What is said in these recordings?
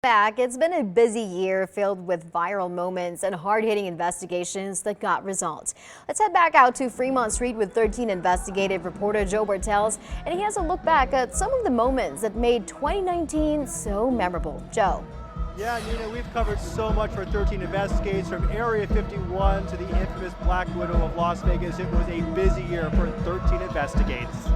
Back, it's been a busy year filled with viral moments and hard-hitting investigations that got results. Let's head back out to Fremont Street with 13 investigative reporter Joe Bartels, and he has a look back at some of the moments that made 2019 so memorable. Joe. Yeah, Nina, we've covered so much for 13 Investigates, from Area 51 to the infamous Black Widow of Las Vegas. It was a busy year for 13 Investigates.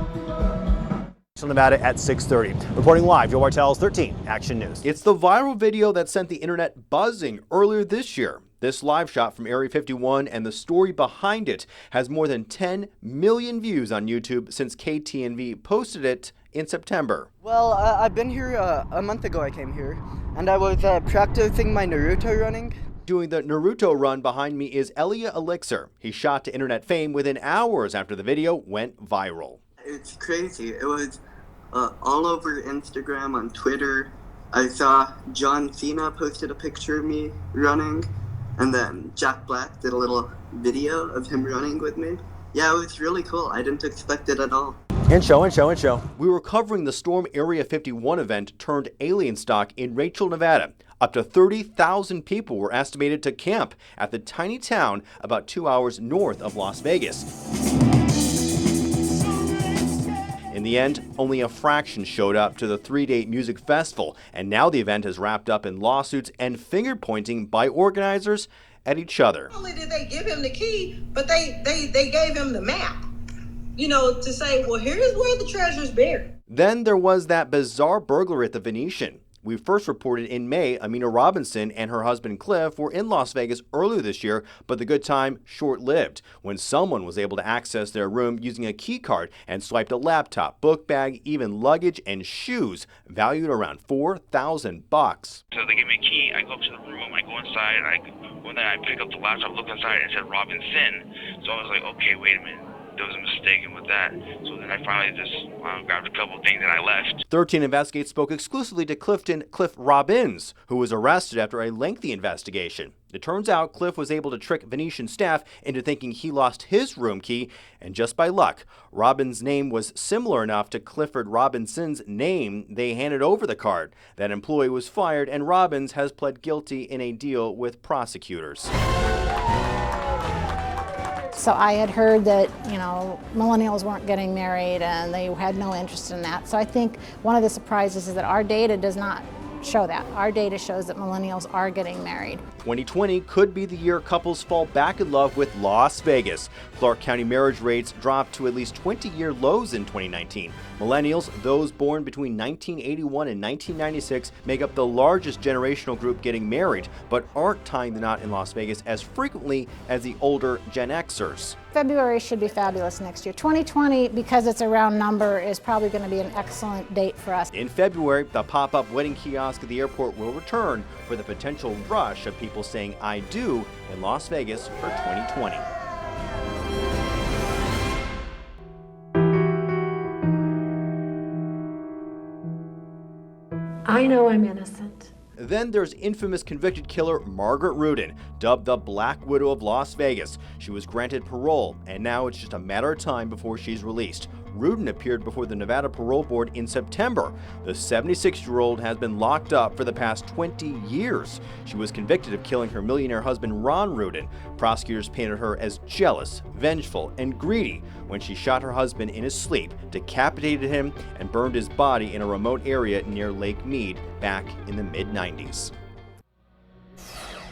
Nevada at 6:30. Reporting live, Joe Bartels, 13 Action News. It's the viral video that sent the internet buzzing earlier this year. This live shot from Area 51 and the story behind it has more than 10 million views on YouTube since KTNV posted it in September. Well, I've been here a month ago. I came here and I was practicing my Naruto running. Doing the Naruto run behind me is Elia Elixir. He shot to internet fame within hours after the video went viral. It's crazy. It was all over Instagram, on Twitter. I saw John Cena posted a picture of me running, and then Jack Black did a little video of him running with me. Yeah, it was really cool. I didn't expect it at all. And show. We were covering the Storm Area 51 event turned alien stock in Rachel, Nevada. Up to 30,000 people were estimated to camp at the tiny town about 2 hours north of Las Vegas. In the end, only a fraction showed up to the 3-day music festival, and now the event is wrapped up in lawsuits and finger-pointing by organizers at each other. Not only did they give him the key, but they gave him the map, to say, well, here's where the treasure's buried. Then there was that bizarre burglary at the Venetian. We first reported in May Amina Robinson and her husband Cliff were in Las Vegas earlier this year, but the good time short-lived when someone was able to access their room using a key card and swiped a laptop, book bag, even luggage and shoes valued around $4,000. So they give me a key, I go up to the room, I go inside, I pick up the laptop, look inside, and it said Robinson. So I was like, okay, wait a minute. There was a mistake with that. So then I finally just grabbed a couple things and I left. 13 Investigates spoke exclusively to Cliff Robbins, who was arrested after a lengthy investigation. It turns out Cliff was able to trick Venetian staff into thinking he lost his room key, and just by luck, Robbins' name was similar enough to Clifford Robinson's name they handed over the card. That employee was fired, and Robbins has pled guilty in a deal with prosecutors. So I had heard that, millennials weren't getting married and they had no interest in that. So I think one of the surprises is that our data does not show that. Our data shows that millennials are getting married. 2020 could be the year couples fall back in love with Las Vegas. Clark County marriage rates dropped to at least 20-year lows in 2019. Millennials, those born between 1981 and 1996, make up the largest generational group getting married, but aren't tying the knot in Las Vegas as frequently as the older Gen Xers. February should be fabulous next year. 2020, because it's a round number, is probably going to be an excellent date for us. In February, the pop-up wedding kiosk at the airport will return for the potential rush of people saying I do in Las Vegas for 2020. I know I'm innocent. Then there's infamous convicted killer Margaret Rudin, dubbed the Black Widow of Las Vegas. She was granted parole, and now it's just a matter of time before she's released. Rudin appeared before the Nevada Parole Board in September. The 76-year-old has been locked up for the past 20 years. She was convicted of killing her millionaire husband Ron Rudin. Prosecutors painted her as jealous, vengeful, and greedy when she shot her husband in his sleep, decapitated him, and burned his body in a remote area near Lake Mead back in the mid-90s.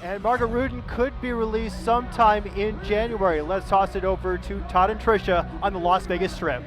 And Margaret Rudin could be released sometime in January. Let's toss it over to Todd and Tricia on the Las Vegas Strip.